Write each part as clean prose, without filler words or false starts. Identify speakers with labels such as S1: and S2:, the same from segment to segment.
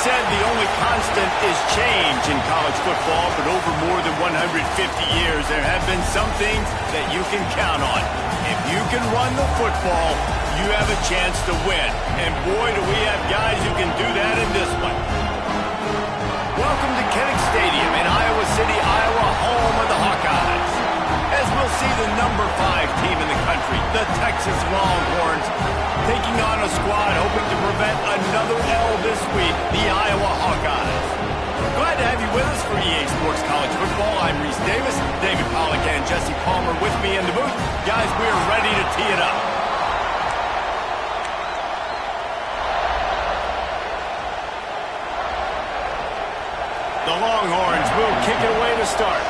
S1: said the only constant is change in college football, but over more than 150 years, there have been some things that you can count on. If you can run the football, you have a chance to win. And boy, do we have guys who can do that in this one. Welcome to Kinnick Stadium in Iowa City, Iowa, home of the Hawkeyes. As we'll see the number 5 team in the country, the Texas Longhorns, taking on a squad hoping to prevent another L this week, the Iowa Hawkeyes. Glad to have you with us for EA Sports College Football. I'm Reese Davis, David Pollack and Jesse Palmer with me in the booth. Guys, we are ready to tee it up. The Longhorns will kick it away to start.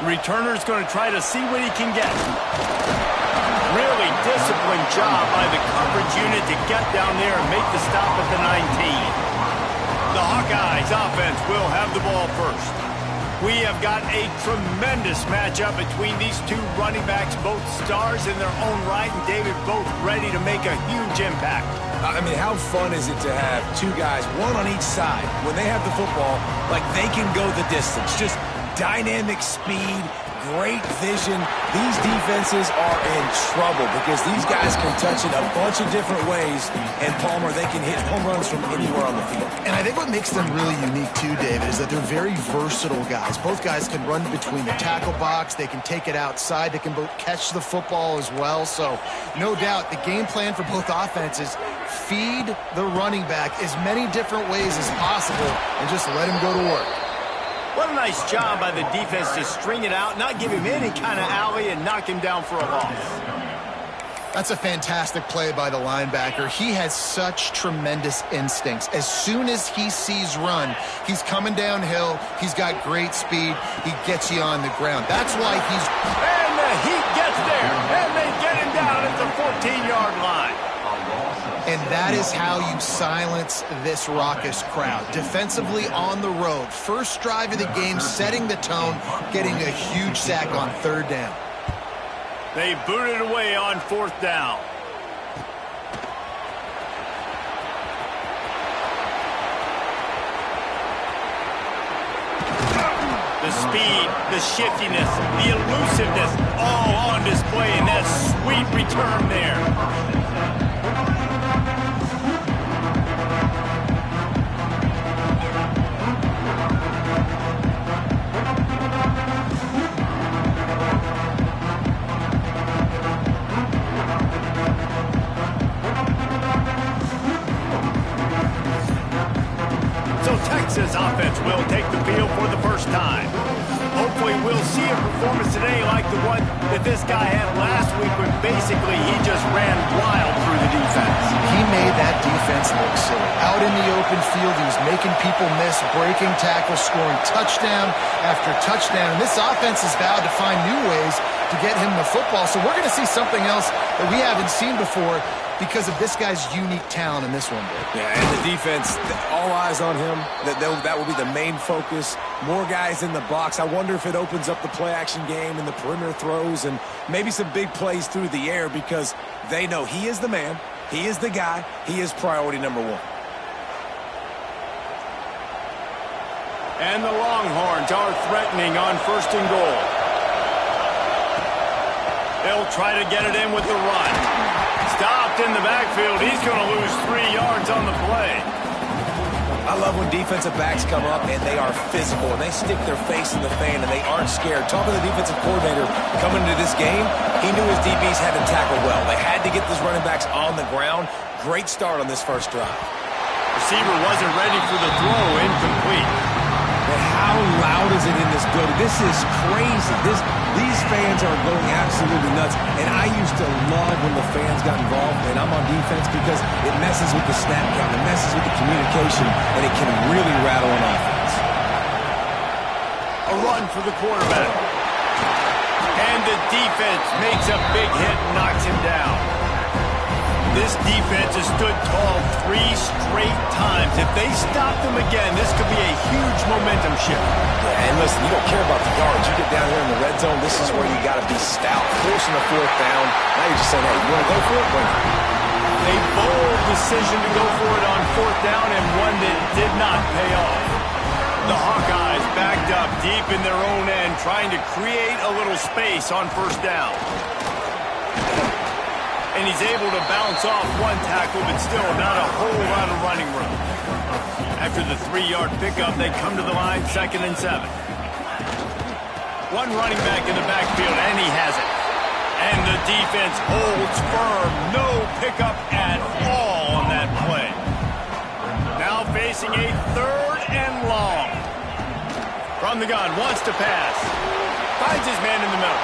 S1: Returner's going to try to see what he can get. Really disciplined job by the coverage unit to get down there and make the stop at the 19. The Hawkeyes offense will have the ball first. We have got a tremendous matchup between these two running backs, both stars in their own right, and David, both ready to make a huge impact.
S2: I mean, how fun is it to have two guys, one on each side, when they have the football, like they can go the distance. Just dynamic speed, great vision. These defenses are in trouble because these guys can touch it a bunch of different ways, and Palmer, they can hit home runs from anywhere on the field.
S3: And I think what makes them really unique too, David, is that they're very versatile guys. Both guys can run between the tackle box, they can take it outside, they can both catch the football as well. So no doubt the game plan for both offenses, feed the running back as many different ways as possible and just let him go to work.
S1: What a nice job by the defense to string it out, not give him any kind of alley, and knock him down for a loss.
S3: That's a fantastic play by the linebacker. He has such tremendous instincts. As soon as he sees run, he's coming downhill. He's got great speed. He gets you on the ground. That's why he's...
S1: And the Heat gets there, and they get him down at the 14-yard line.
S3: And that is how you silence this raucous crowd. Defensively on the road. First drive of the game, setting the tone, getting a huge sack on 3rd down.
S1: They booted away on 4th down. The speed, the shiftiness, the elusiveness, all on display in that sweet return there. Texas offense will take the field for the first time. Hopefully we'll see a performance today like the one that this guy had last week when basically he just ran wild through the defense.
S3: He made that defense look silly. Out in the open field, he was making people miss, breaking tackles, scoring touchdown after touchdown. And this offense has vowed to find new ways to get him the football. So we're going to see something else that we haven't seen before because of this guy's unique talent in this one.
S2: Yeah, and the defense, all eyes on him. That will be the main focus. More guys in the box. I wonder if it opens up the play-action game and the perimeter throws and maybe some big plays through the air because they know he is the man, he is the guy, he is priority number 1.
S1: And the Longhorns are threatening on 1st and goal. They'll try to get it in with the run. Stopped in the backfield. He's going to lose 3 yards on the play.
S2: I love when defensive backs come up and they are physical and they stick their face in the fan and they aren't scared. Talking to the defensive coordinator coming into this game, he knew his DBs had to tackle well. They had to get these running backs on the ground. Great start on this first drive.
S1: Receiver wasn't ready for the throw, incomplete.
S2: But how loud is it in this building? This is crazy. These fans are going absolutely nuts. And I used to love when the fans got involved, and I'm on defense because it messes with the snap count, it messes with the communication, and it can really rattle an offense.
S1: A run for the quarterback. And the defense makes a big hit and knocks him down. This defense has stood tall 3 straight times. If they stop them again, this could be a huge momentum shift.
S2: Yeah, And listen, you don't care about the yards. You get down here in the red zone, this is where you got to be stout, forcing the fourth down. Now you're just saying, hey, you want to go for it? Bring it.
S1: A bold decision to go for it on fourth down, and one that did not pay off. The Hawkeyes backed up deep in their own end, trying to create a little space on first down. And he's able to bounce off one tackle, but still not a whole lot of running room. After the 3-yard pickup, they come to the line, 2nd and 7. One running back in the backfield, and he has it. And the defense holds firm. No pickup at all on that play. Now facing a 3rd and long. From the gun, wants to pass. Finds his man in the middle.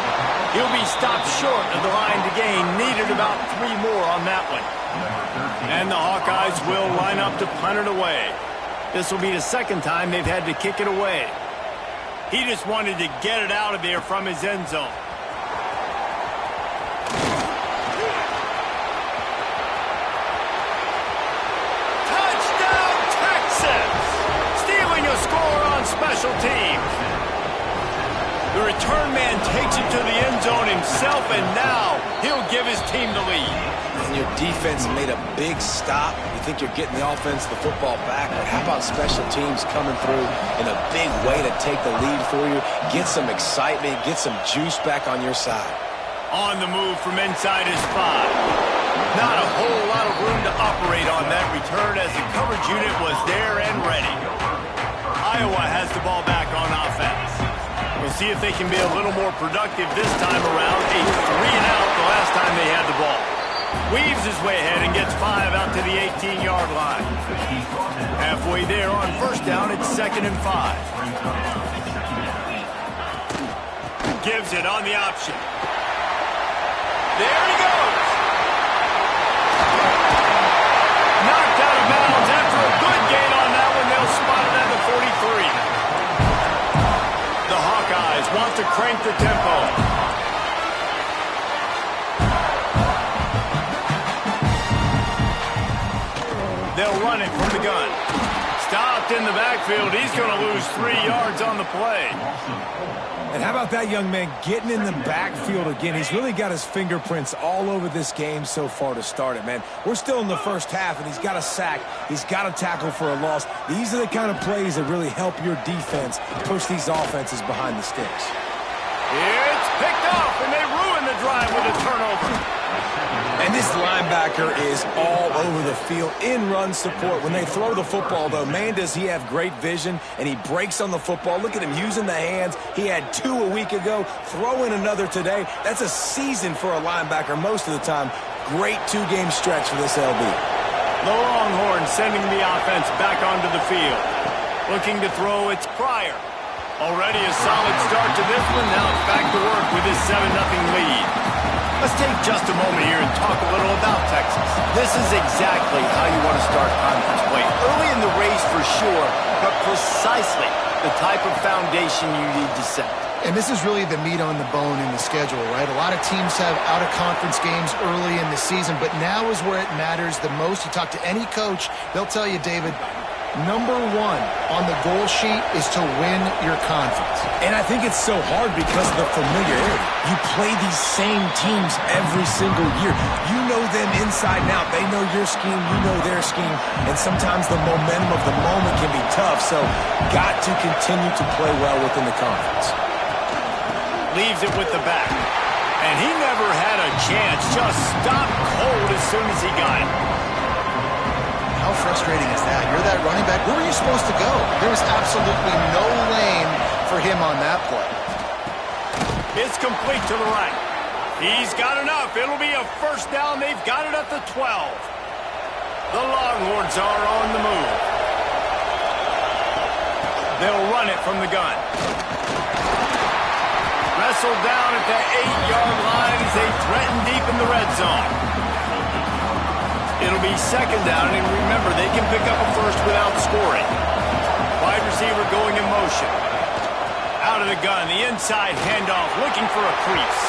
S1: He'll be stopped short of the line to gain. Needed about 3 more on that one. And the Hawkeyes will line up to punt it away. This will be the 2nd time they've had to kick it away. He just wanted to get it out of there from his end zone. Touchdown, Texas! Stealing a score on special teams. The return man takes it to the end zone himself, and now he'll give his team the lead.
S2: And your defense made a big stop. You think you're getting the offense, the football back, but how about special teams coming through in a big way to take the lead for you, get some excitement, get some juice back on your side.
S1: On the move from inside his 5. Not a whole lot of room to operate on that return as the coverage unit was there and ready. Iowa has the ball back on offense. We'll see if they can be a little more productive this time around. A 3-and-out the last time they had the ball. Weaves his way ahead and gets 5 out to the 18-yard line. Halfway there on first down, it's 2nd and 5. Gives it on the option. There he goes. Knocked out of bounds after a good gain on that one. They'll spot it at the 43. The Hawkeyes want to crank the tempo. They'll run it from the gun. Stopped in the backfield. He's going to lose 3 yards on the play.
S2: And how about that young man getting in the backfield again? He's really got his fingerprints all over this game so far to start it, man. We're still in the first half, and he's got a sack. He's got a tackle for a loss. These are the kind of plays that really help your defense push these offenses behind the sticks.
S1: It's picked off, and they ruin the drive with a turnover.
S2: And this linebacker is all over the field in run support. When they throw the football, though, man, does he have great vision, and he breaks on the football. Look at him using the hands. He had 2 a week ago. Throw in another today. That's a season for a linebacker most of the time. Great 2-game stretch for this LB.
S1: The Longhorns sending the offense back onto the field. Looking to throw, it's Pryor. Already a solid start to this one. Now it's back to work with his 7-0 lead. Let's take just a moment here and talk a little about Texas. This is exactly how you want to start conference play. Early in the race for sure, but precisely the type of foundation you need to set.
S3: And this is really the meat on the bone in the schedule, right? A lot of teams have out-of-conference games early in the season, but now is where it matters the most. You talk to any coach, they'll tell you, David, number 1 on the goal sheet is to win your conference.
S2: And I think it's so hard because of the familiarity. You play these same teams every single year. You know them inside and out. They know your scheme, you know their scheme, and sometimes the momentum of the moment can be tough, so got to continue to play well within the conference.
S1: Leaves it with the back. And he never had a chance. Just stopped cold as soon as he got it.
S3: How frustrating is that? You're that running back. Where were you supposed to go? There was absolutely no lane for him on that play.
S1: It's complete to the right. He's got enough. It'll be a first down. They've got it at the 12. The Longhorns are on the move. They'll run it from the gun. Wrestled down at the 8-yard line as they threaten deep in the red zone. It'll be 2nd down, and remember, they can pick up a first without scoring. Wide receiver going in motion. Out of the gun, the inside handoff, looking for a crease.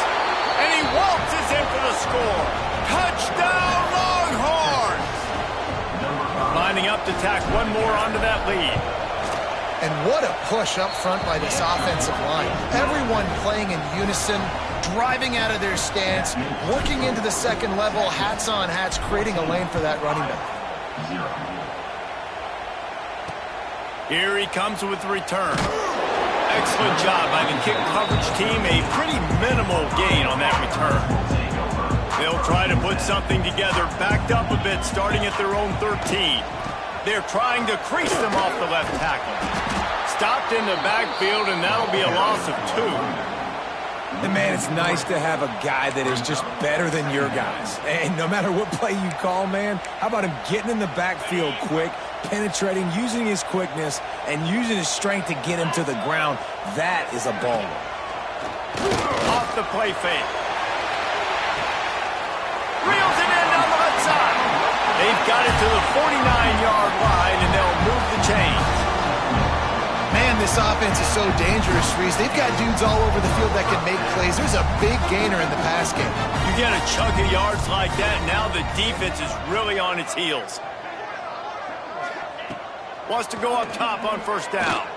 S1: And he waltzes in for the score. Touchdown, Longhorns! Lining up to tack one more onto that lead.
S3: And what a push up front by this offensive line. Everyone playing in unison, driving out of their stance, working into the second level, hats on hats, creating a lane for that running back.
S1: Here he comes with the return. Excellent job by the kick coverage team. A pretty minimal gain on that return. They'll try to put something together, backed up a bit, starting at their own 13. They're trying to crease them off the left tackle. Stopped in the backfield, and that'll be a loss of 2.
S2: And, man, it's nice to have a guy that is just better than your guys. And no matter what play you call, man, how about him getting in the backfield quick, penetrating, using his quickness, and using his strength to get him to the ground? That is a baller.
S1: Off the play fake. Reels it in down the left side. They've got it to the 49-yard line, and they'll move the chains.
S3: Man, this offense is so dangerous, Reese. They've got dudes all over the field that can make plays. There's a big gainer in the pass game.
S1: You get a chunk of yards like that, now the defense is really on its heels. Wants to go up top on first down.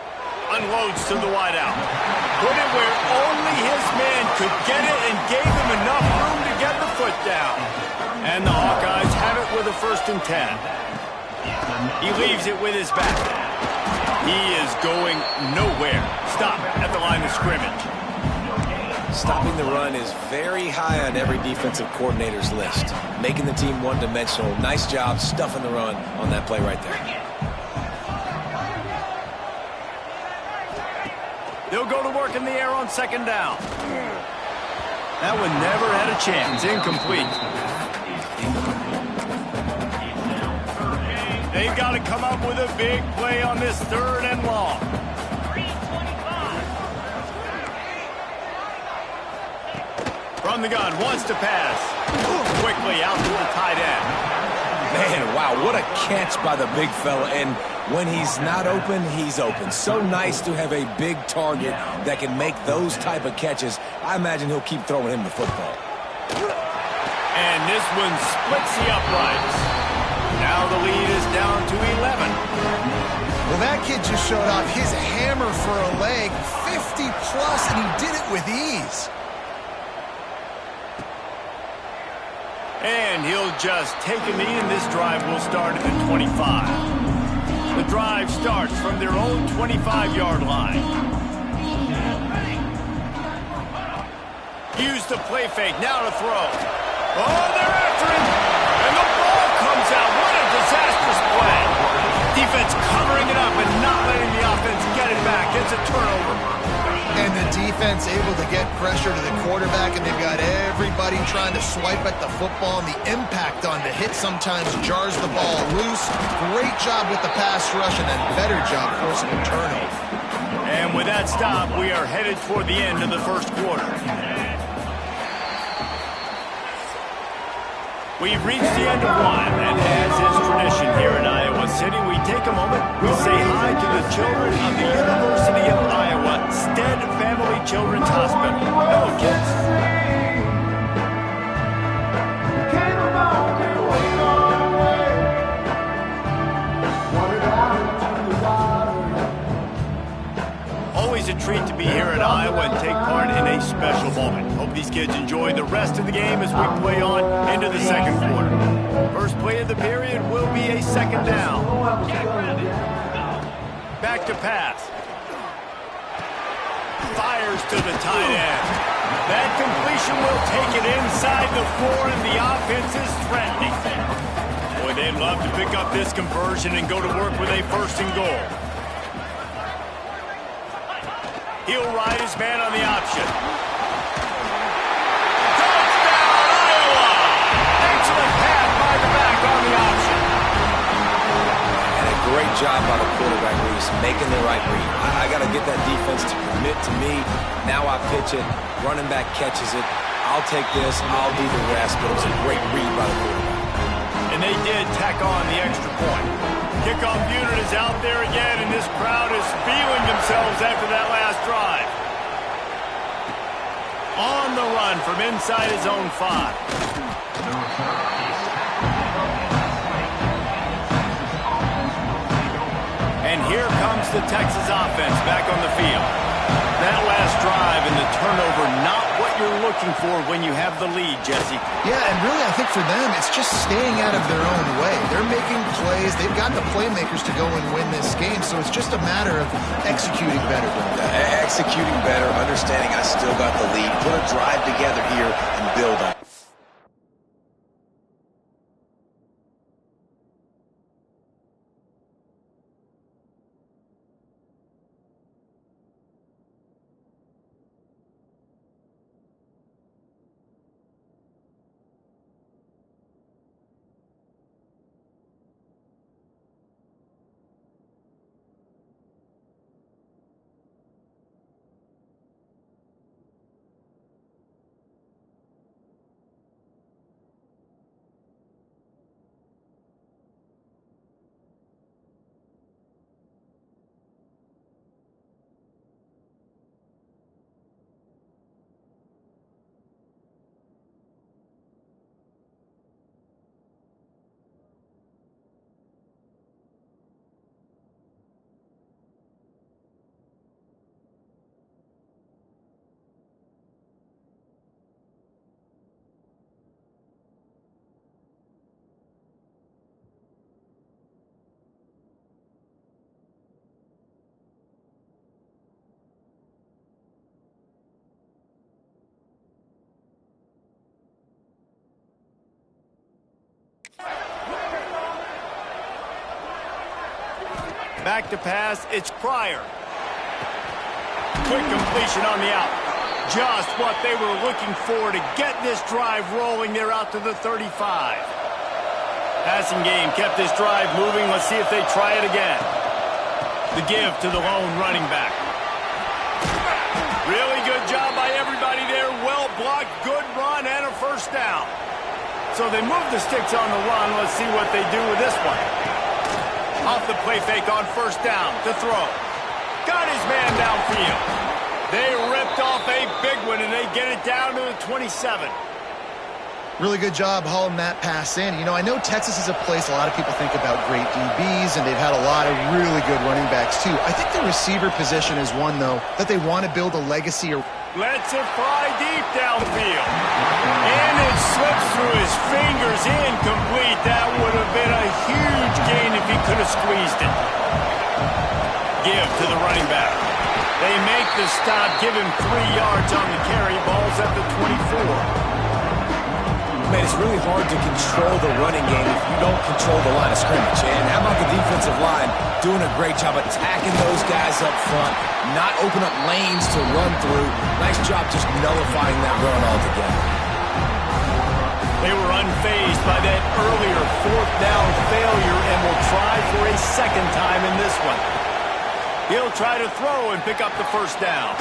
S1: Unloads to the wideout. Put it where only his man could get it and gave him enough room to get the foot down. And the Hawkeyes have it with a 1st and 10. He leaves it with his back. He is going nowhere. Stop at the line of scrimmage.
S2: Stopping the run is very high on every defensive coordinator's list. Making the team one-dimensional. Nice job stuffing the run on that play right there.
S1: They'll go to work in the air on 2nd down. That one never had a chance. Incomplete. They've got to come up with a big play on this 3rd and long. From the gun, wants to pass. Quickly out to the tight end.
S2: Man, wow, what a catch by the big fella. And when he's not open, he's open. So nice to have a big target that can make those type of catches. I imagine he'll keep throwing him the football.
S1: And this one splits the uprights. Now the lead is down to 11.
S3: Well, that kid just showed off his hammer for a leg, 50-plus, and he did it with ease.
S1: And he'll just take a knee, and this drive will start at the 25. The drive starts from their own 25-yard line. Use the play fake, now to throw. Oh, they're after him! And the ball comes out. What a disastrous play. Defense covering it up and not letting the offense get it back. It's a turnover.
S3: And the defense able to get pressure to the quarterback, and they've got everybody trying to swipe at the football, and the impact on the hit sometimes jars the ball loose. Great job with the pass rush, and a better job forcing a turnover.
S1: And with that stop, we are headed toward the end of the 1st quarter. We've reached the end of one, and as is tradition here in Iowa City, we take a moment, we say hi to the children of the University of Iowa Stead Family Children's Hospital. Hello, kids. Always a treat to be here in Iowa and take part in a special moment. Hope these kids enjoy the rest of the game as we play on into the 2nd quarter. First play of the period will be a 2nd down. Back to pass. Fires to the tight end. That completion will take it inside the 4, and the offense is threatening. Boy, they'd love to pick up this conversion and go to work with a 1st and goal. He'll ride his man on the option. Touchdown, Iowa! Excellent pass by the back on the option.
S2: And a great job by the quarterback, Reese, making the right read. I got to get that defense to commit to me. Now I pitch it. Running back catches it. I'll take this. I'll do the rest. But it was a great read by the quarterback.
S1: And they did tack on the extra point. Kickoff unit is out there again, and this crowd is feeling themselves after that last drive. On the run from inside his own 5. And here comes the Texas offense back on the field. That last drive and the turnover, not what you're looking for when you have the lead, Jesse.
S3: Yeah, and really I think for them, it's just staying out of their own way. They're making plays. They've got the playmakers to go and win this game, so it's just a matter of executing better.
S2: Executing better, understanding I still got the lead. Put a drive together here and build on it.
S1: Back to pass, it's Pryor. Quick completion on the out. Just what they were looking for to get this drive rolling. They're out to the 35. Passing game kept this drive moving. Let's see if they try it again. The give to the lone running back. Really good job by everybody there. Well blocked, good run, and a first down. So they move the sticks on the run. Let's see what they do with this one. Off the play fake on first down to throw. Got his man downfield. They ripped off a big one, and they get it down to the 27.
S3: Really good job hauling that pass in. You know, I know Texas is a place a lot of people think about great DBs, and they've had a lot of really good running backs, too. I think the receiver position is one, though, that they want to build a legacy.
S1: Lets it fly deep downfield. And it slips through his fingers, incomplete. That would have been a huge gain if he could have squeezed it. Give to the running back. They make the stop, give him 3 yards on the carry. Ball's at the 24.
S2: Man, it's really hard to control the running game if you don't control the line of scrimmage. And how about the defensive line doing a great job attacking those guys up front, not open up lanes to run through. Nice job just nullifying that run altogether.
S1: They were unfazed by that earlier 4th down failure and will try for a second time in this one. He'll try to throw and pick up the first down.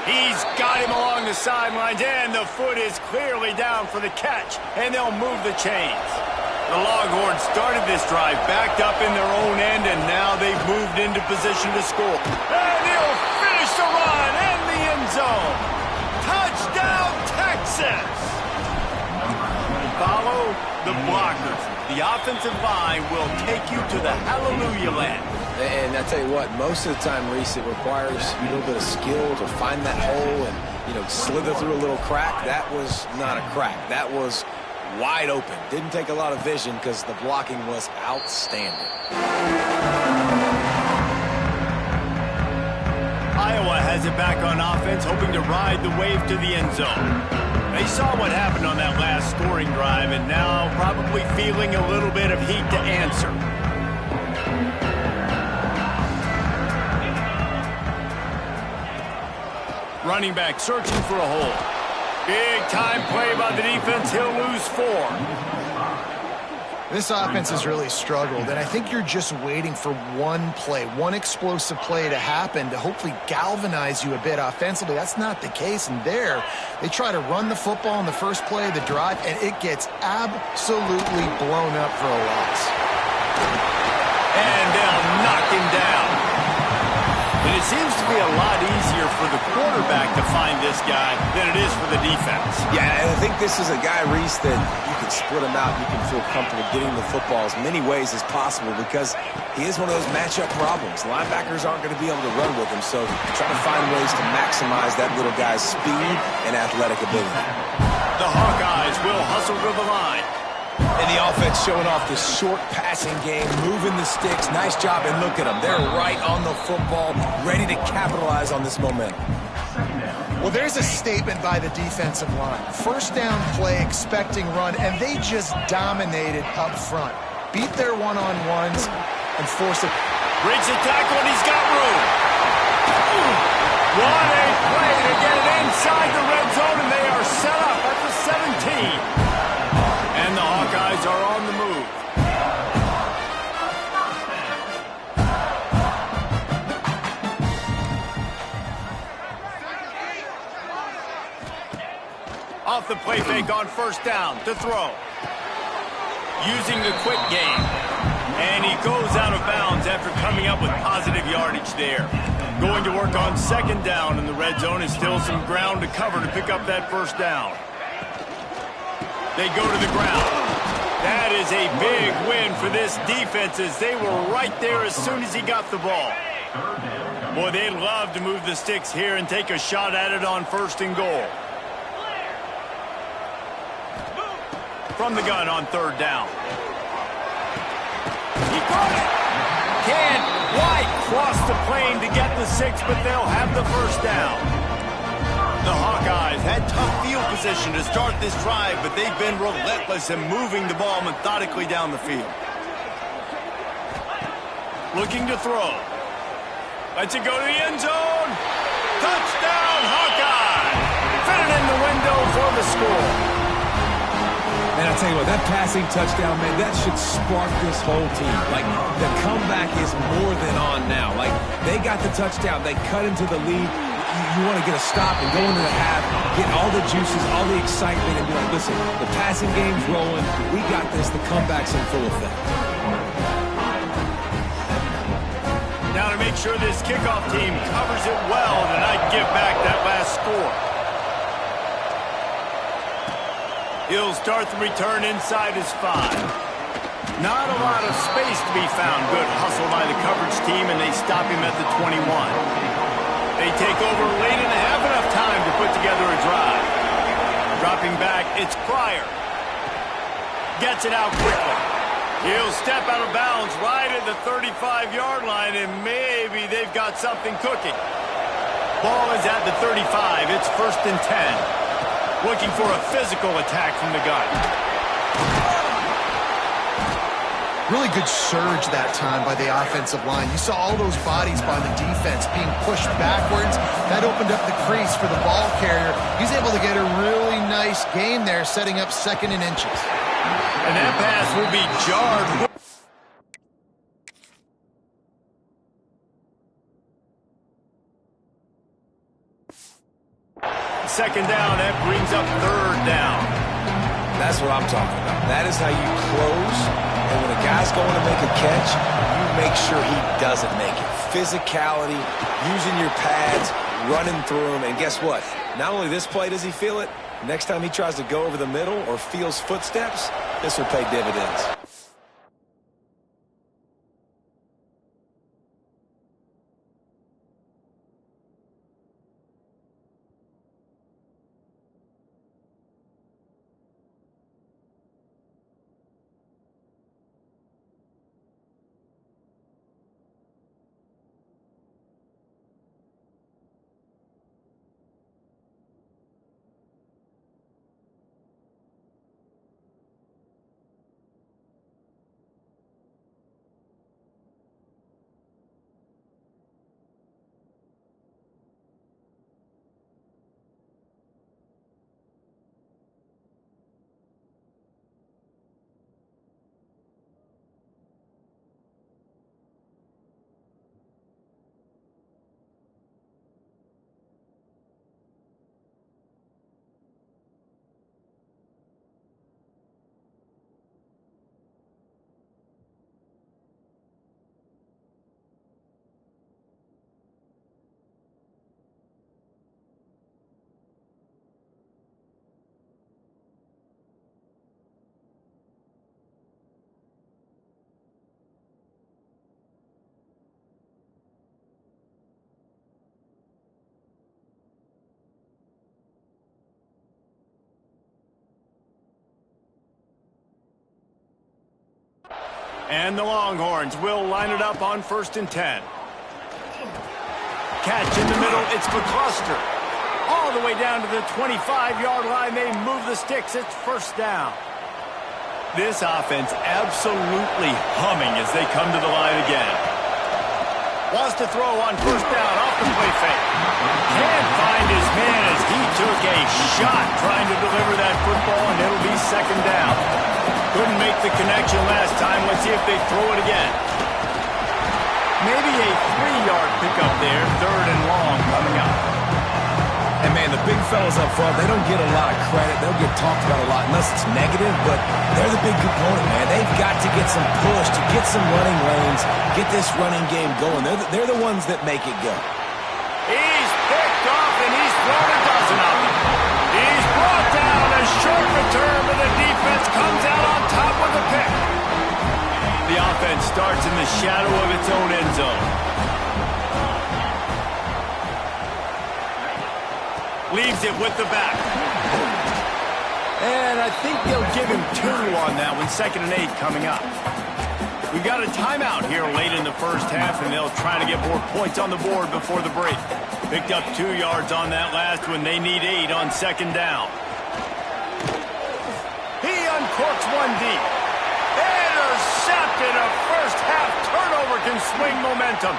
S1: He's got him along the sidelines, and the foot is clearly down for the catch, and they'll move the chains. The Longhorns started this drive backed up in their own end, and now they've moved into position to score. And he'll finish the run in the end zone. Touchdown, Texas! Follow the blockers. The offensive line will take you to the hallelujah land.
S2: And I tell you what, most of the time, Reese, it requires a little bit of skill to find that hole and, you know, slither through a little crack. That was not a crack. That was wide open. Didn't take a lot of vision because the blocking was outstanding.
S1: Iowa has it back on offense, hoping to ride the wave to the end zone. They saw what happened on that last scoring drive and now probably feeling a little bit of heat to answer. Running back searching for a hole. Big time play by the defense. He'll lose 4.
S3: This offense has really struggled, and I think you're just waiting for one play, one explosive play to happen to hopefully galvanize you a bit offensively. That's not the case, and there, they try to run the football in the first play of the drive, and it gets absolutely blown up for a loss.
S1: And they'll knock him down. And it seems to be a lot easier for the quarterback to find this guy than it is for the defense.
S2: Yeah, and I think this is a guy, Reese, that you can split him out. You can feel comfortable getting the football as many ways as possible because he is one of those matchup problems. Linebackers aren't going to be able to run with him, so try to find ways to maximize that little guy's speed and athletic ability.
S1: The Hawkeyes will hustle to the line.
S2: And the offense showing off the short passing game, moving the sticks. Nice job, and look at them. They're right on the football, ready to capitalize on this momentum.
S3: Well, there's a statement by the defensive line. First down play, expecting run, and they just dominated up front. Beat their one-on-ones and force it.
S1: Breaks the tackle, and he's got room. What a play to get it inside the red zone, and they are set up at the 17. And the Hawkeyes are on the move. Off the play fake on first down to throw. Using the quick game. And he goes out of bounds after coming up with positive yardage there. Going to work on second down in the red zone and still some ground to cover to pick up that first down. They go to the ground. That is a big win for this defense as they were right there as soon as he got the ball. Boy, they love to move the sticks here and take a shot at it on first and goal. From the gun on third down. He got it. Can't quite cross the plane to get the 6, but they'll have the first down. The Hawkeyes had tough field position to start this drive, but they've been relentless in moving the ball methodically down the field. Looking to throw. Lets it go to the end zone. Touchdown, Hawkeye! Fitted in the window for the score.
S2: And I'll tell you what, that passing touchdown, man, that should spark this whole team. Like, the comeback is more than on now. Like, they got the touchdown. They cut into the lead. You want to get a stop and go into the half, get all the juices, all the excitement, and be like, listen, the passing game's rolling. We got this. The comeback's in full effect.
S1: Now to make sure this kickoff team covers it well and not give back that last score. He'll start the return inside his 5. Not a lot of space to be found. Good hustle by the coverage team, and they stop him at the 21. They take over late and have enough time to put together a drive. Dropping back, it's Pryor. Gets it out quickly. He'll step out of bounds right at the 35-yard line, and maybe they've got something cooking. Ball is at the 35. It's first and 10. Looking for a physical attack from the gun.
S3: Really good surge that time by the offensive line. You saw all those bodies by the defense being pushed backwards. That opened up the crease for the ball carrier. He's able to get a really nice gain there, setting up second and inches.
S1: And that pass will be jarred. Second down, that brings up third down.
S2: That's what I'm talking about. That is how you close. And when a guy's going to make a catch, you make sure he doesn't make it. Physicality, using your pads, running through them. And guess what? Not only this play does he feel it, next time he tries to go over the middle or feels footsteps, this will pay dividends.
S1: And the Longhorns will line it up on 1st and 10. Catch in the middle. It's McCluster. All the way down to the 25-yard line. They move the sticks. It's 1st down. This offense absolutely humming as they come to the line again. Wants to throw on 1st down off the play fake. Can't find his man as he took a shot trying to deliver that football, and it'll be 2nd down. Couldn't make the connection last time. Let's see if they throw it again. Maybe a 3-yard pickup there. 3rd and long coming up.
S2: And, man, the big fellas up front, they don't get a lot of credit. They'll get talked about a lot unless it's negative, but they're the big component, man. They've got to get some push, to get some running lanes, get this running game going. They're the ones that make it go.
S1: He's picked off, and he's thrown a dozen of them. He's brought down a short return, but the defense comes out on top with a pick. The offense starts in the shadow of its own end zone. Leaves it with the back. And I think they'll give him 2 on that one. 2nd and 8 coming up. We've got a timeout here late in the 1st half, and they'll try to get more points on the board before the break. Picked up 2 yards on that last one. They need 8 on 2nd down. He uncorks one deep. Intercepted. A 1st half turnover can swing momentum.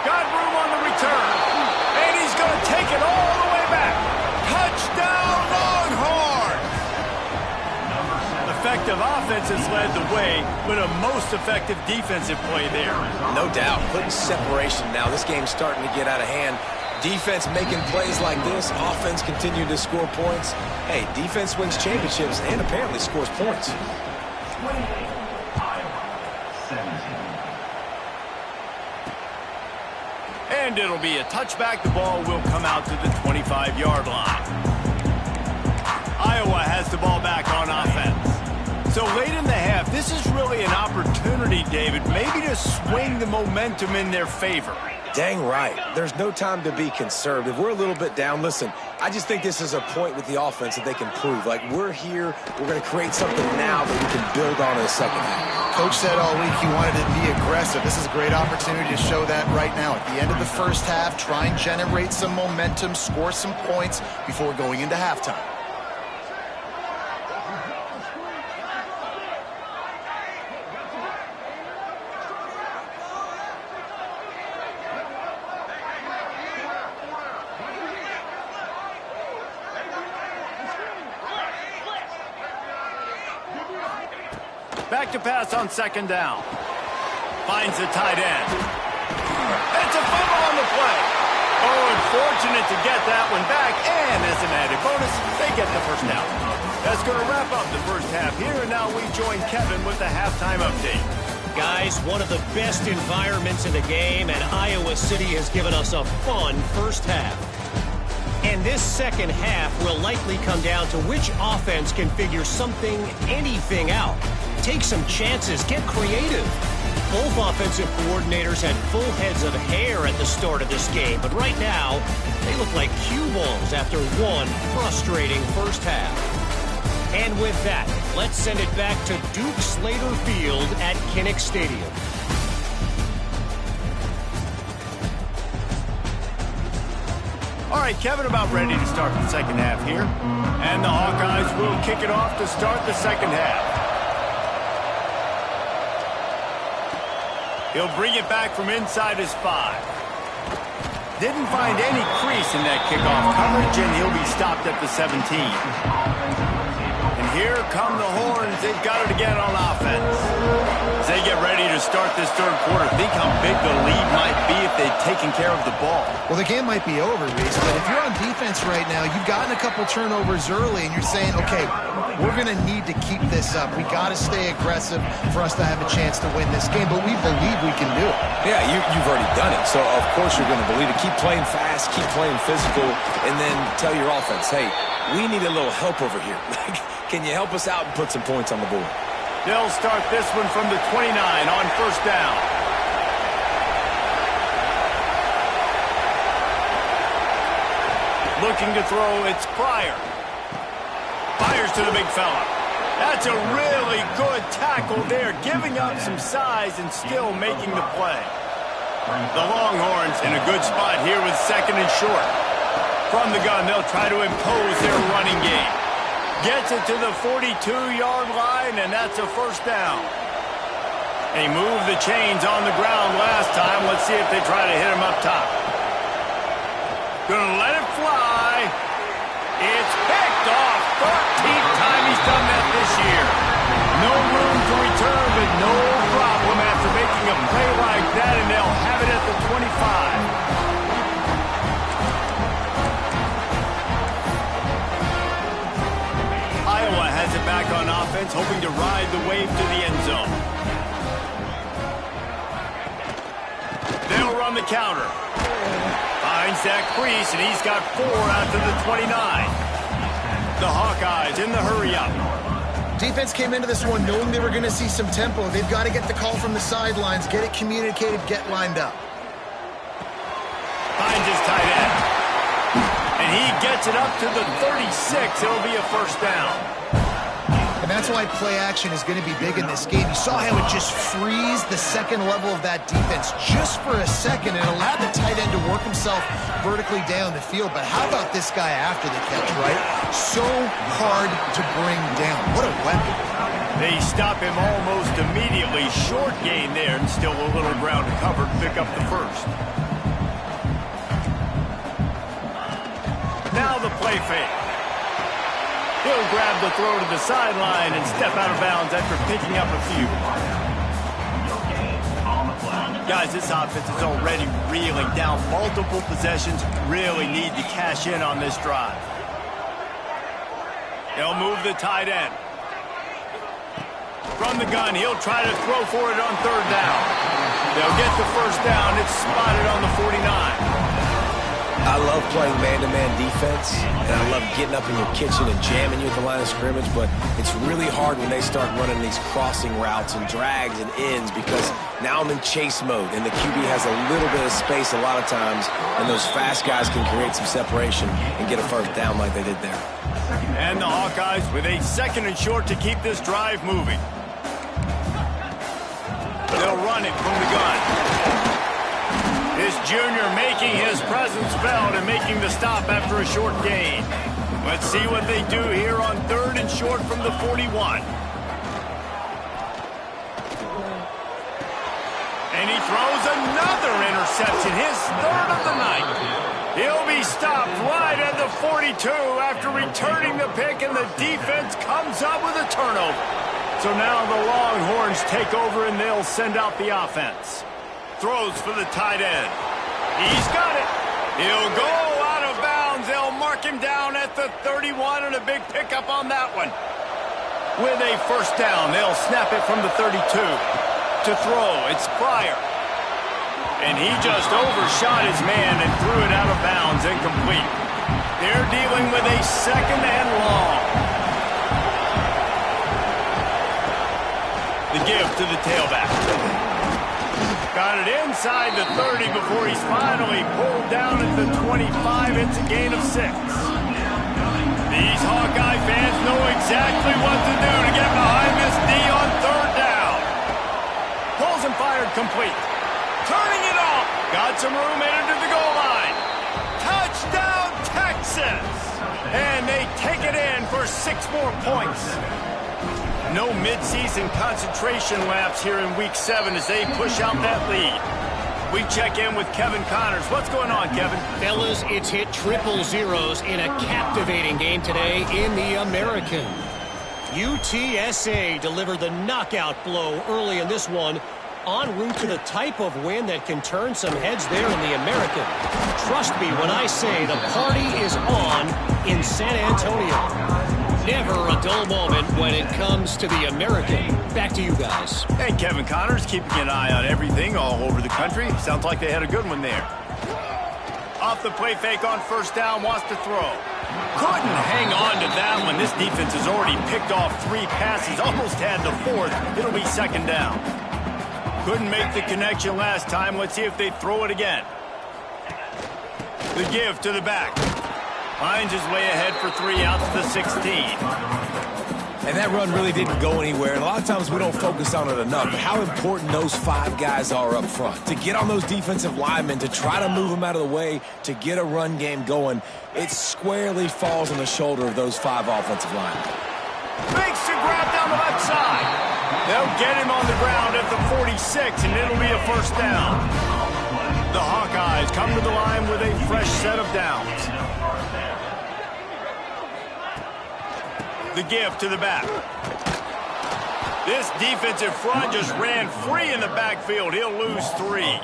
S1: Got room on the return. And he's going to take it all the way back. Touchdown, Longhorns! Effective offense has led the way, but a most effective defensive play there.
S2: No doubt. Putting separation now. This game's starting to get out of hand. Defense making plays like this. Offense continuing to score points. Hey, defense wins championships and apparently scores points.
S1: And it'll be a touchback. The ball will come out to the 25-yard line. Iowa has the ball back on offense. So late in the half, this is really an opportunity, David, maybe to swing the momentum in their favor.
S2: Dang right. There's no time to be conservative. We're a little bit down. Listen, I just think this is a point with the offense that they can prove. Like, we're here, we're going to create something now that we can build on in the 2nd half.
S3: Coach said all week he wanted to be aggressive. This is a great opportunity to show that right now. At the end of the 1st half, try and generate some momentum, score some points before going into halftime.
S1: Back to pass on 2nd down. Finds the tight end. It's a fumble on the play. Oh, unfortunate to get that one back. And as an added bonus, they get the 1st down. That's going to wrap up the 1st half here. And now we join Kevin with the halftime update.
S4: Guys, one of the best environments in the game, and Iowa City has given us a fun 1st half. And this 2nd half will likely come down to which offense can figure something, anything out. Take some chances, get creative. Both offensive coordinators had full heads of hair at the start of this game, but right now, they look like cue balls after one frustrating 1st half. And with that, let's send it back to Duke Slater Field at Kinnick Stadium.
S1: All right, Kevin, about ready to start the 2nd half here. And the Hawkeyes will kick it off to start the 2nd half. He'll bring it back from inside his 5. Didn't find any crease in that kickoff coverage, and he'll be stopped at the 17. And here come the Horns. They've got it again on offense. As they get ready to start this 3rd quarter, think how big the lead might be if they'd taken care of the ball.
S3: Well, the game might be over, Reese, but if you're on defense right now, you've gotten a couple turnovers early, and you're saying, okay, we're going to need to keep this up. We got to stay aggressive for us to have a chance to win this game, but we believe we can do it.
S2: Yeah, you've already done it, so of course you're going to believe it. Keep playing fast, keep playing physical, and then tell your offense, hey, we need a little help over here. Can you help us out and put some points on the board?
S1: They'll start this one from the 29 on 1st down. Looking to throw, it's Pryor. Fires to the big fella. That's a really good tackle there, giving up some size and still making the play. The Longhorns in a good spot here with 2nd and short. From the gun, they'll try to impose their running game. Gets it to the 42-yard line, and that's a first down. They moved the chains on the ground last time. Let's see if they try to hit him up top. Gonna let it fly. It's picked off. 13th time he's done that this year. No room to return, but no problem after making a play like that, and they'll have it at the 25. Iowa has it back on offense, hoping to ride the wave to the end zone. They'll run the counter. Finds Zach Priest, and he's got 4 out to the 29. The Hawkeyes in the hurry-up.
S3: Defense came into this one knowing they were going to see some tempo. They've got to get the call from the sidelines, get it communicated, get lined up.
S1: Finds his tight end. And he gets it up to the 36. It'll be a first down.
S3: And that's why play action is going to be big in this game. You saw how it just frees the second level of that defense just for a second and allowed the tight end to work himself vertically down the field. But how about this guy after the catch, right? So hard to bring down. What a weapon.
S1: They stop him almost immediately. Short gain there, and still a little ground to cover to pick up the first. Now the play fake. He'll grab the throw to the sideline and step out of bounds after picking up a few. Guys, this offense is already reeling down. Multiple possessions, really need to cash in on this drive. They'll move the tight end. From the gun, he'll try to throw for it on 3rd down. They'll get the first down. It's spotted on the 49.
S2: I love playing man-to-man defense, and I love getting up in your kitchen and jamming you at the line of scrimmage, but it's really hard when they start running these crossing routes and drags and ends because now I'm in chase mode, and the QB has a little bit of space a lot of times, and those fast guys can create some separation and get a first down like they did there.
S1: And the Hawkeyes with a 2nd and short to keep this drive moving. They'll run it from the gun. This junior making his presence felt and making the stop after a short gain. Let's see what they do here on 3rd and short from the 41. And he throws another interception, his 3rd of the night. He'll be stopped right at the 42 after returning the pick, and the defense comes up with a turnover. So now the Longhorns take over, and they'll send out the offense. Throws for the tight end. He's got it. He'll go out of bounds. They'll mark him down at the 31, and a big pickup on that one. With a first down, they'll snap it from the 32. To throw, it's Pryor. And he just overshot his man and threw it out of bounds, incomplete. They're dealing with a 2nd and long. The give to the tailback. Got it inside the 30 before he's finally pulled down at the 25. It's a gain of 6. These Hawkeye fans know exactly what to do to get behind this D on 3rd down. Pulls and fired complete. Turning it off. Got some room headed to the goal line. Touchdown, Texas! And they take it in for 6 more points. No midseason concentration laps here in Week 7 as they push out that lead. We check in with Kevin Connors. What's going on, Kevin?
S4: Fellas, it's hit triple zeros in a captivating game today in the American. UTSA delivered the knockout blow early in this one, en route to the type of win that can turn some heads there in the American. Trust me when I say the party is on in San Antonio. Never a dull moment when it comes to the American. Back to you guys.
S1: Hey, Kevin Connors, keeping an eye on everything all over the country. Sounds like they had a good one there. Off the play fake on first down, wants to throw. Couldn't hang on to that one. This defense has already picked off 3 passes, almost had the 4th. It'll be 2nd down. Couldn't make the connection last time. Let's see if they throw it again. The give to the back. Finds his way ahead for 3 out to the 16.
S2: And that run really didn't go anywhere. And a lot of times we don't focus on it enough. But how important those 5 guys are up front. To get on those defensive linemen, to try to move them out of the way, to get a run game going, it squarely falls on the shoulder of those 5 offensive linemen.
S1: Makes the grab down the left side. They'll get him on the ground at the 46, and it'll be a first down. The Hawkeyes come to the line with a fresh set of downs. The give to the back. This defensive front just ran free in the backfield. He'll lose 3.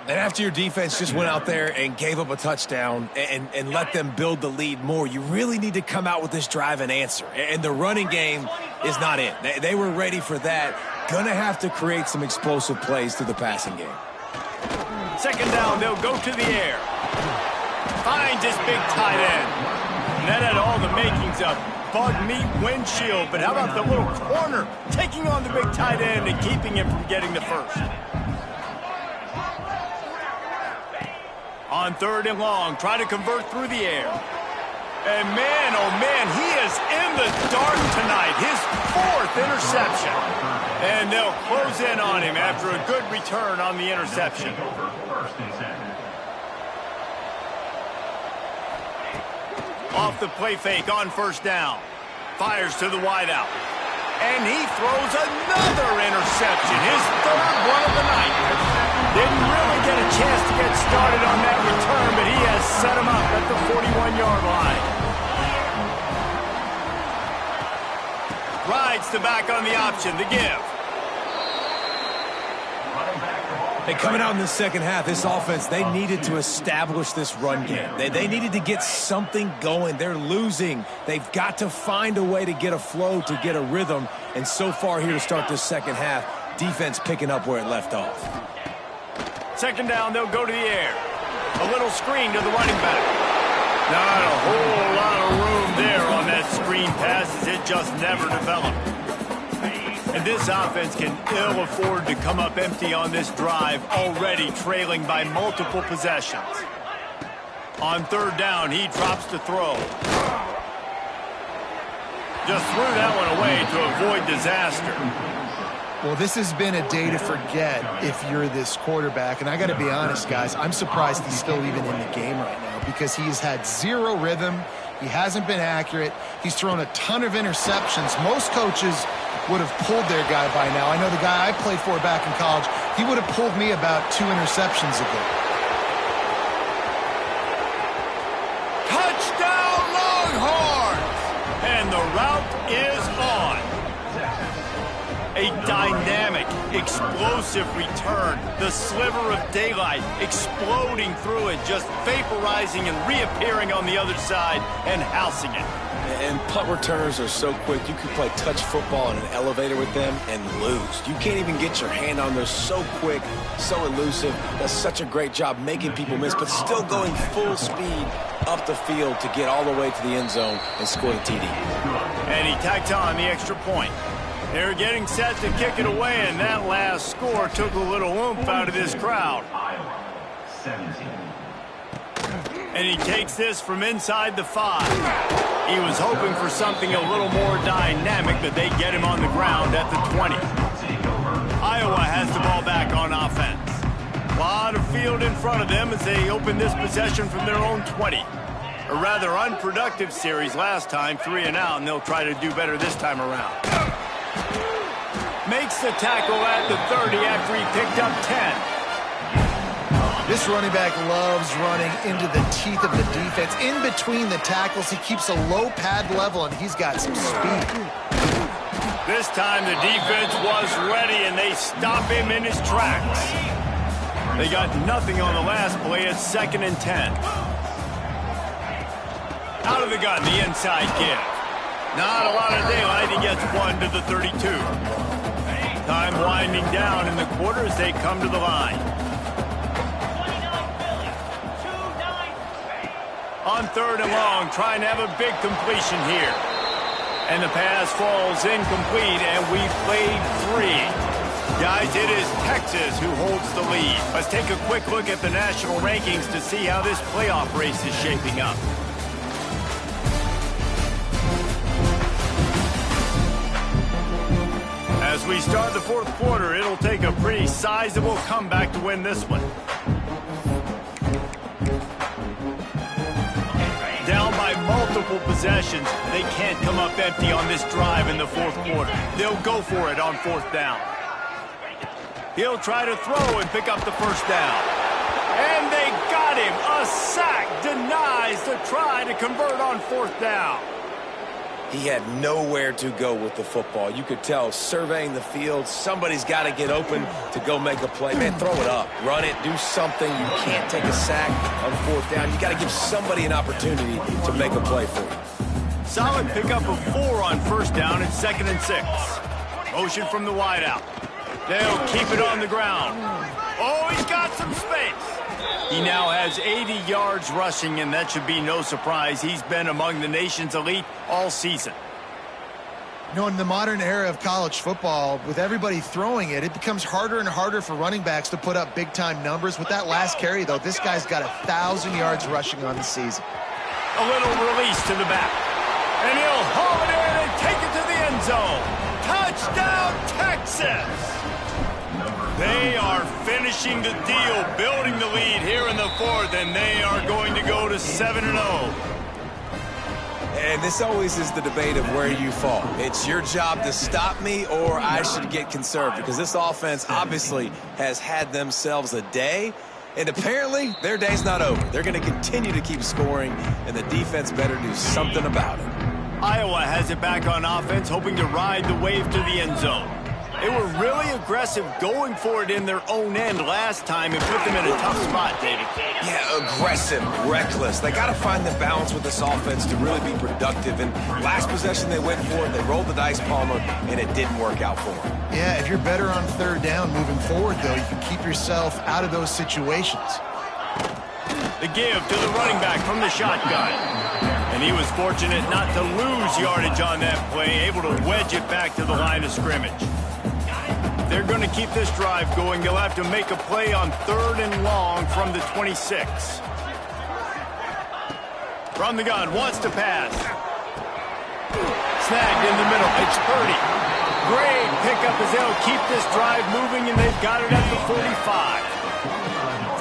S2: And after your defense just went out there and gave up a touchdown and let them build the lead more, you really need to come out with this drive and answer. And the running game is not it. They were ready for that. Gonna have to create some explosive plays through the passing game.
S1: Second down, they'll go to the air. Finds his big tight end. And that had all the makings of bug meat windshield. But how about the little corner taking on the big tight end and keeping him from getting the first? On 3rd and long, try to convert through the air. And man, oh man, he is in the dark tonight. His 4th interception. And they'll close in on him after a good return on the interception. Off the play fake on first down. Fires to the wideout. And he throws another interception. His 3rd one of the night. Didn't really get a chance to get started on that return, but he has set him up at the 41-yard line. Rides the back on the option, the give.
S2: And coming out in the second half, this offense, they needed to establish this run game. They needed to get something going. They're losing. They've got to find a way to get a flow, to get a rhythm. And so far here to start this second half, defense picking up where it left off.
S1: Second down, they'll go to the air. A little screen to the running back. Not a whole lot of room there on that screen pass as it just never developed. And this offense can ill afford to come up empty on this drive, already trailing by multiple possessions. On 3rd down, he drops to throw. Just threw that one away to avoid disaster.
S3: Well, this has been a day to forget if you're this quarterback. And I got to be honest, guys, I'm surprised he's still even in the game right now because he has had 0 rhythm. He hasn't been accurate. He's thrown a ton of interceptions. Most coaches would have pulled their guy by now. I know the guy I played for back in college, he would have pulled me about 2 interceptions ago.
S1: Touchdown, Longhorns! And the route is on. A dynamic, explosive return. The sliver of daylight exploding through it, just vaporizing and reappearing on the other side and housing it.
S2: And punt returners are so quick. You can play touch football in an elevator with them and lose. You can't even get your hand on there. So quick, so elusive. Does such a great job making people miss, but still going full speed up the field to get all the way to the end zone and score the TD.
S1: And he tacked on the extra point. They're getting set to kick it away, and that last score took a little oomph out of this crowd. And he takes this from inside the 5. He was hoping for something a little more dynamic, but they get him on the ground at the 20. Iowa has the ball back on offense. A lot of field in front of them as they open this possession from their own 20. A rather unproductive series last time, 3 and out, and they'll try to do better this time around. Makes the tackle at the 30 after he picked up 10.
S3: This running back loves running into the teeth of the defense. In between the tackles, he keeps a low pad level, and he's got some speed.
S1: This time the defense was ready, and they stop him in his tracks. They got nothing on the last play. It's 2nd and 10. Out of the gun, the inside give. Not a lot of daylight. He gets 1 to the 32. Time winding down in the quarter as they come to the line. On 3rd and long, trying to have a big completion here. And the pass falls incomplete, and we played 3. Guys, it is Texas who holds the lead. Let's take a quick look at the national rankings to see how this playoff race is shaping up. As we start the 4th quarter, it'll take a pretty sizable comeback to win this one. Down by multiple possessions, they can't come up empty on this drive in the 4th quarter. They'll go for it on 4th down. He'll try to throw and pick up the 1st down. And they got him. A sack denies the try to convert on 4th down.
S2: He had nowhere to go with the football. You could tell, surveying the field, somebody's got to get open to go make a play. Man, throw it up. Run it. Do something. You can't take a sack on 4th down. You got to give somebody an opportunity to make a play for you.
S1: Solid pickup of 4 on 1st down and 2nd and 6. Motion from the wideout. They'll keep it on the ground. Oh, he's got some space. He now has 80 yards rushing, and that should be no surprise. He's been among the nation's elite all season.
S3: You know, in the modern era of college football, with everybody throwing it, it becomes harder and harder for running backs to put up big-time numbers. With that last carry, though, this guy's got 1,000 yards rushing on the season.
S1: A little release to the back. And he'll haul it in and take it to the end zone. Touchdown, Texas! They are finishing the deal, building the lead here in the 4th, and they are going to go to 7-0.
S2: And this always is the debate of where you fall. It's your job to stop me, or I should get conserved, because this offense obviously has had themselves a day, and apparently their day's not over. They're going to continue to keep scoring, and the defense better do something about it.
S1: Iowa has it back on offense, hoping to ride the wave to the end zone. They were really aggressive going for it in their own end last time and put them in a tough spot, David.
S2: Yeah, aggressive, reckless. They got to find the balance with this offense to really be productive. And last possession they went for it, they rolled the dice, Palmer, and it didn't work out for them.
S3: Yeah, if you're better on 3rd down moving forward, though, you can keep yourself out of those situations.
S1: The give to the running back from the shotgun. And he was fortunate not to lose yardage on that play, able to wedge it back to the line of scrimmage. They're going to keep this drive going. They'll have to make a play on 3rd and long from the 26. From the gun, wants to pass. Snagged in the middle. It's Purdy. Great pickup as they'll keep this drive moving, and they've got it at the 45.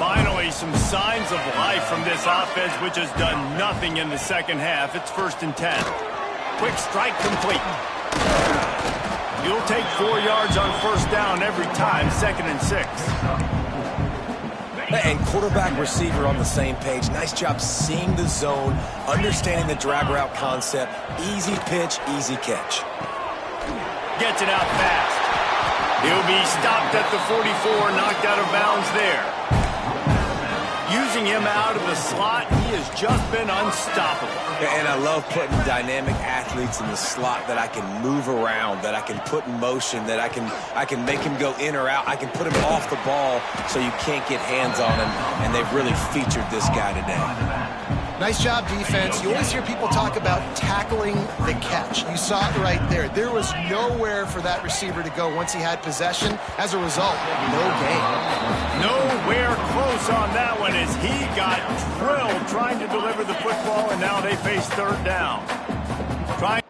S1: Finally, some signs of life from this offense, which has done nothing in the 2nd half. It's 1st and 10. Quick strike complete. You'll take 4 yards on 1st down every time, 2nd and 6.
S2: And quarterback receiver on the same page. Nice job seeing the zone, understanding the drag route concept. Easy pitch, easy catch.
S1: Gets it out fast. He'll be stopped at the 44, knocked out of bounds there. Using him out of the slot, he has just been unstoppable.
S2: And I love putting dynamic athletes in the slot that I can move around, that I can put in motion, that I can make him go in or out. I can put him off the ball so you can't get hands on him, and they've really featured this guy today.
S3: Nice job, defense. You always hear people talk about tackling the catch. You saw it right there. There was nowhere for that receiver to go once he had possession. As a result, no gain.
S1: Nowhere close on that one as he got drilled trying to deliver the football, and now they face 3rd down. Trying.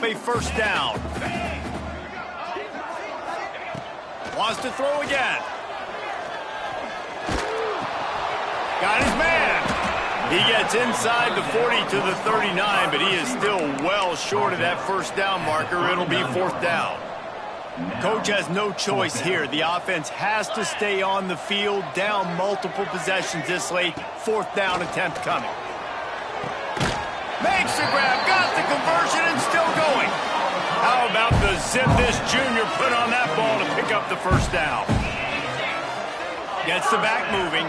S1: up a first down. Wants to throw again. Got his man. He gets inside the 40 to the 39, but he is still well short of that first down marker. It'll be fourth down. Coach has no choice here. The offense has to stay on the field, down multiple possessions this late. Fourth down attempt coming. Makes the grab, got the conversion, and still going. How about the zip this junior put on that ball to pick up the first down? Gets the back moving.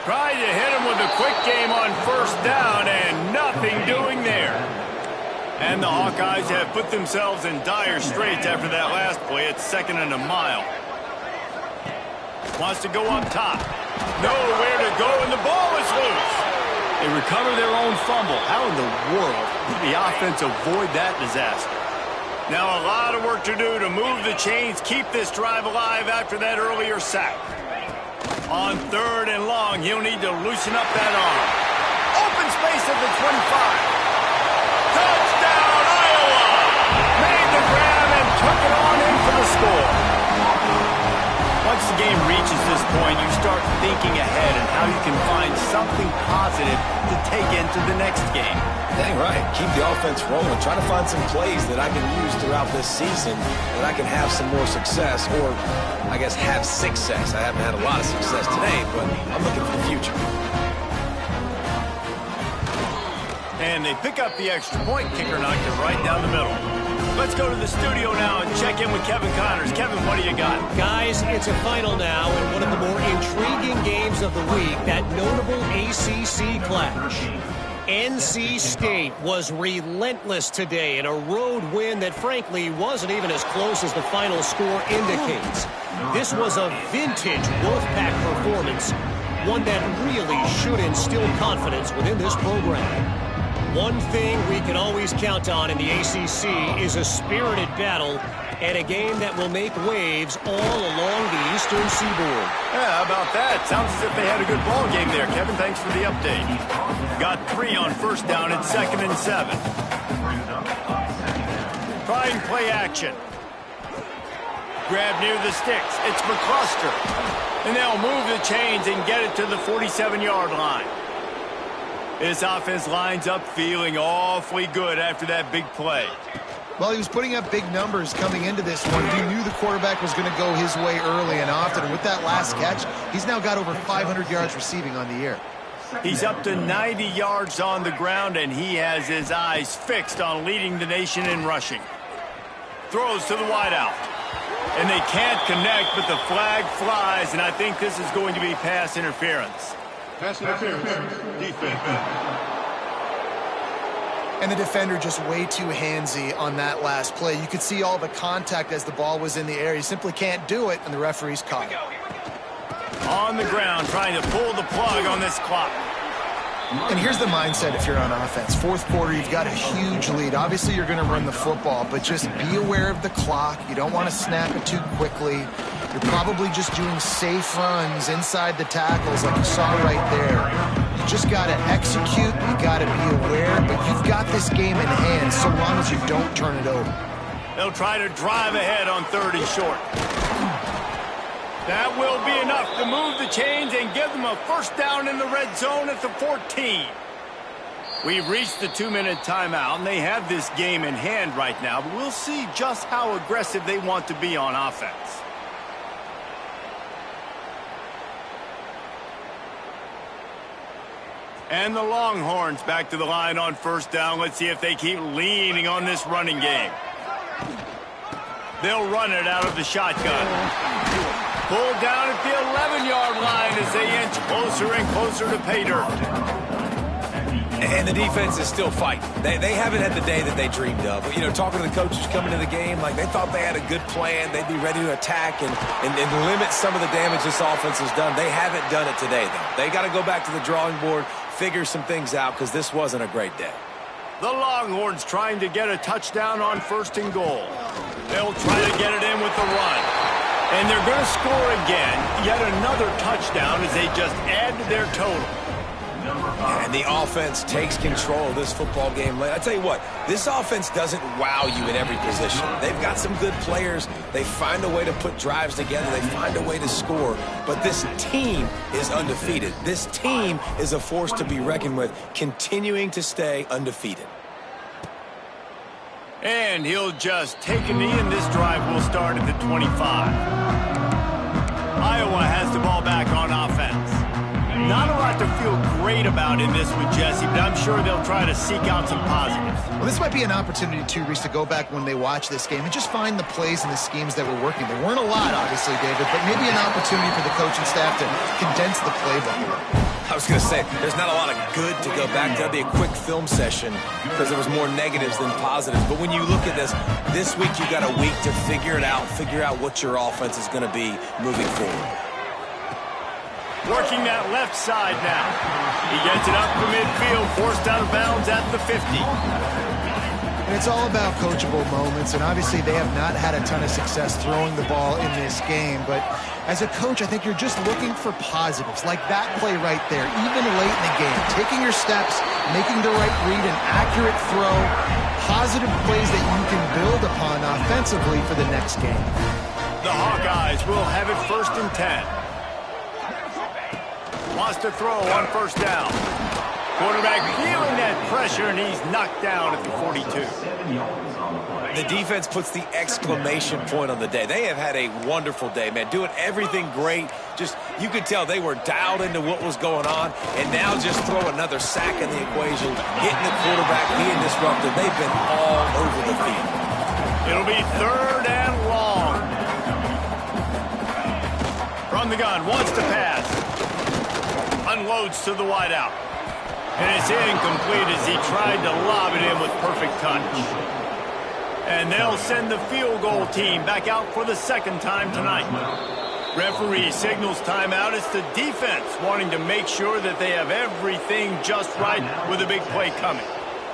S1: Tried to hit him with a quick game on first down, and nothing doing there. And the Hawkeyes have put themselves in dire straits after that last play. It's second and a mile. Wants to go up top. Nowhere to go, and the ball is loose. They recover their own fumble. How in the world did the offense avoid that disaster? Now a lot of work to do to move the chains, keep this drive alive after that earlier sack. On third and long, he'll need to loosen up that arm. Open space at the 25. Touchdown, Iowa! Made the grab and took it on in for the score. Once the game reaches this point, you start thinking ahead and how you can find something positive to take into the next game.
S2: Dang right. Keep the offense rolling. Try to find some plays that I can use throughout this season that I can have some more success, or I guess have success. I haven't had a lot of success today, but I'm looking for the future.
S1: And they pick up the extra point. Kicker knocked it right down the middle. Let's go to the studio now and check in with Kevin Connors. Kevin, what do you got?
S4: Guys, it's a final now in one of the more intriguing games of the week, that notable ACC clash. NC State was relentless today in a road win that frankly wasn't even as close as the final score indicates. This was a vintage Wolfpack performance, one that really should instill confidence within this program. One thing we can always count on in the ACC is a spirited battle and a game that will make waves all along the Eastern Seaboard.
S1: Yeah, how about that? Sounds as if they had a good ball game there. Kevin, thanks for the update. Got 3 on first down at 2nd and 7. Try and play action. Grab near the sticks. It's McCluster. And they'll move the chains and get it to the 47-yard line. This offense lines up feeling awfully good after that big play.
S3: Well, he was putting up big numbers coming into this one. He knew the quarterback was going to go his way early and often. And with that last catch, he's now got over 500 yards receiving on the year.
S1: He's up to 90 yards on the ground, and he has his eyes fixed on leading the nation in rushing. Throws to the wideout. And they can't connect, but the flag flies, and I think this is going to be pass interference.
S5: Pass interference. Defense.
S3: And the defender just way too handsy on that last play. You could see all the contact as the ball was in the air. He simply can't do it, and the referee's caught it.
S1: On the ground, trying to pull the plug on this clock.
S3: And here's the mindset if you're on offense. Fourth quarter, you've got a huge lead. Obviously, you're going to run the football, but just be aware of the clock. You don't want to snap it too quickly. You're probably just doing safe runs inside the tackles like you saw right there. You just got to execute. You got to be aware, but you've got this game in hand so long as you don't turn it over.
S1: They'll try to drive ahead on 3rd and short. That will be enough to move the chains and give them a first down in the red zone at the 14. We've reached the 2-minute timeout, and they have this game in hand right now, but we'll see just how aggressive they want to be on offense. And the Longhorns back to the line on first down. Let's see if they keep leaning on this running game. They'll run it out of the shotgun. Pulled down at the 11-yard line as they inch closer and closer to pay dirt.
S2: And the defense is still fighting. They haven't had the day that they dreamed of. You know, talking to the coaches coming to the game, like they thought they had a good plan. They'd be ready to attack and limit some of the damage this offense has done. They haven't done it today, though. They got to go back to the drawing board, figure some things out, because this wasn't a great day.
S1: The Longhorns trying to get a touchdown on 1st and goal. They'll try to get it in with the run. And they're going to score again, yet another touchdown as they just add to their total.
S2: And the offense takes control of this football game. I tell you what, this offense doesn't wow you in every position. They've got some good players. They find a way to put drives together. They find a way to score. But this team is undefeated. This team is a force to be reckoned with, continuing to stay undefeated.
S1: And he'll just take a knee, and this drive will start at the 25. Iowa has the ball back on offense. Not a lot to feel great about in this one, Jesse, but I'm sure they'll try to seek out some positives.
S3: Well, this might be an opportunity, too, Reese, to go back when they watch this game and just find the plays and the schemes that were working. There weren't a lot, obviously, David, but maybe an opportunity for the coaching staff to condense the playbook a little.
S2: I was going to say, there's not a lot of good to go back to. That'd be a quick film session because there was more negatives than positives. But when you look at this week you got a week to figure it out, figure out what your offense is going to be moving forward.
S1: Working that left side now. He gets it up to midfield, forced out of bounds at the 50.
S3: And it's all about coachable moments, and obviously they have not had a ton of success throwing the ball in this game. But as a coach, I think you're just looking for positives, like that play right there, even late in the game. Taking your steps, making the right read, an accurate throw, positive plays that you can build upon offensively for the next game.
S1: The Hawkeyes will have it 1st and 10. Wants to throw on 1st down. Quarterback feeling that pressure, and he's knocked down at the 42.
S2: The defense puts the exclamation point on the day. They have had a wonderful day, man, doing everything great. Just, you could tell they were dialed into what was going on, and now just throw another sack in the equation, hitting the quarterback, being disruptive. They've been all over the field.
S1: It'll be 3rd and long. From the gun, wants to pass. Unloads to the wideout. And it's incomplete as he tried to lob it in with perfect touch. And they'll send the field goal team back out for the 2nd time tonight. Referee signals timeout. It's the defense wanting to make sure that they have everything just right with a big play coming.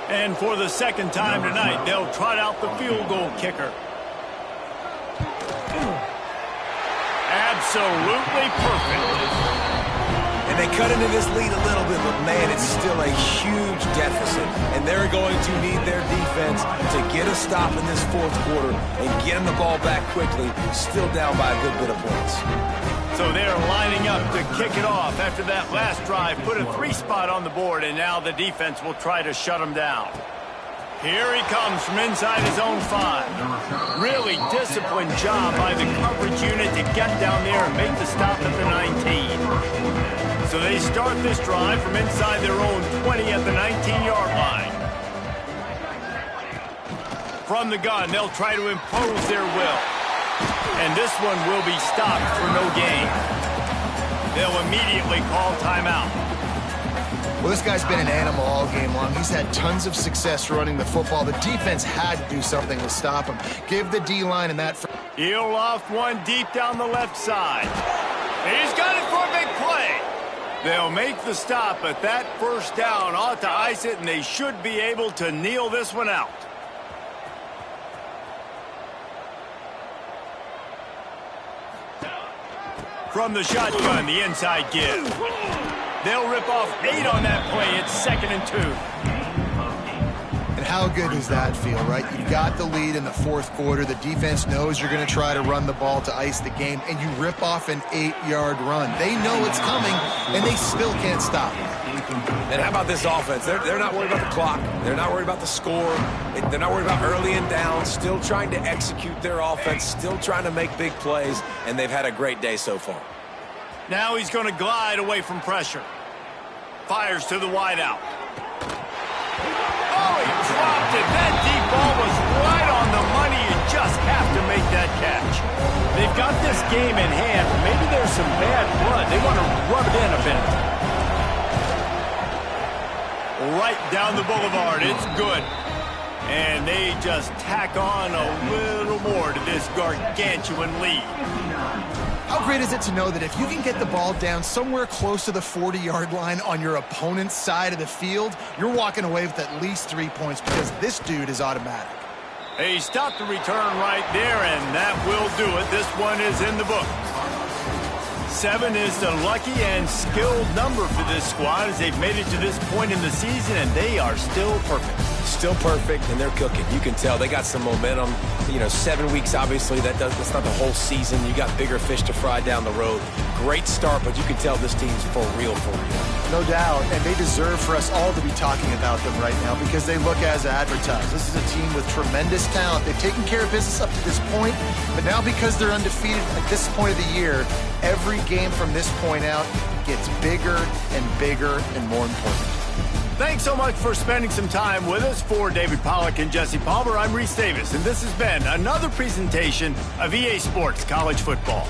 S1: And for the 2nd time tonight, they'll trot out the field goal kicker. Absolutely perfect.
S2: And they cut into this lead a little bit, but, man, it's still a huge deficit. And they're going to need their defense to get a stop in this 4th quarter and get them the ball back quickly, still down by a good bit of points.
S1: So they're lining up to kick it off after that last drive. Put a 3 spot on the board, and now the defense will try to shut them down. Here he comes from inside his own 5. Really disciplined job by the coverage unit to get down there and make the stop at the 19. So they start this drive from inside their own 20 at the 19-yard line. From the gun, they'll try to impose their will. And this one will be stopped for no gain. They'll immediately call timeout.
S3: Well, this guy's been an animal all game long. He's had tons of success running the football. The defense had to do something to stop him. Give the D-line and that...
S1: He'll loft one deep down the left side. He's got it for a big play. They'll make the stop, but that 1st down ought to ice it, and they should be able to kneel this one out. From the shotgun, the inside give. They'll rip off 8 on that play. It's 2nd and 2.
S3: And how good does that feel, right? You got the lead in the 4th quarter. The defense knows you're going to try to run the ball to ice the game, and you rip off an 8-yard run. They know it's coming, and they still can't stop it.
S2: And how about this offense? They're not worried about the clock. They're not worried about the score. They're not worried about early and down. Still trying to execute their offense. Still trying to make big plays, and they've had a great day so far.
S1: Now he's going to glide away from pressure. Fires to the wideout. Oh, he dropped it. That deep ball was right on the money. You just have to make that catch. They've got this game in hand. Maybe there's some bad blood. They want to rub it in a bit. Right down the boulevard. It's good. And they just tack on a little more to this gargantuan lead.
S3: How great is it to know that if you can get the ball down somewhere close to the 40-yard line on your opponent's side of the field, you're walking away with at least 3 points because this dude is automatic.
S1: He stopped the return right there, and that will do it. This one is in the book. 7 is the lucky and skilled number for this squad as they've made it to this point in the season, and they are still perfect.
S2: Still perfect, and they're cooking. You can tell they got some momentum. 7 weeks, obviously, that's not the whole season. You got bigger fish to fry down the road. Great start, but you can tell this team's for real, for real.
S3: No doubt, and they deserve for us all to be talking about them right now because they look as advertised. This is a team with tremendous talent. They've taken care of business up to this point, but now because they're undefeated at this point of the year, every game from this point out gets bigger and bigger and more important.
S1: Thanks so much for spending some time with us. For David Pollack and Jesse Palmer, I'm Reese Davis, and this has been another presentation of EA Sports College Football.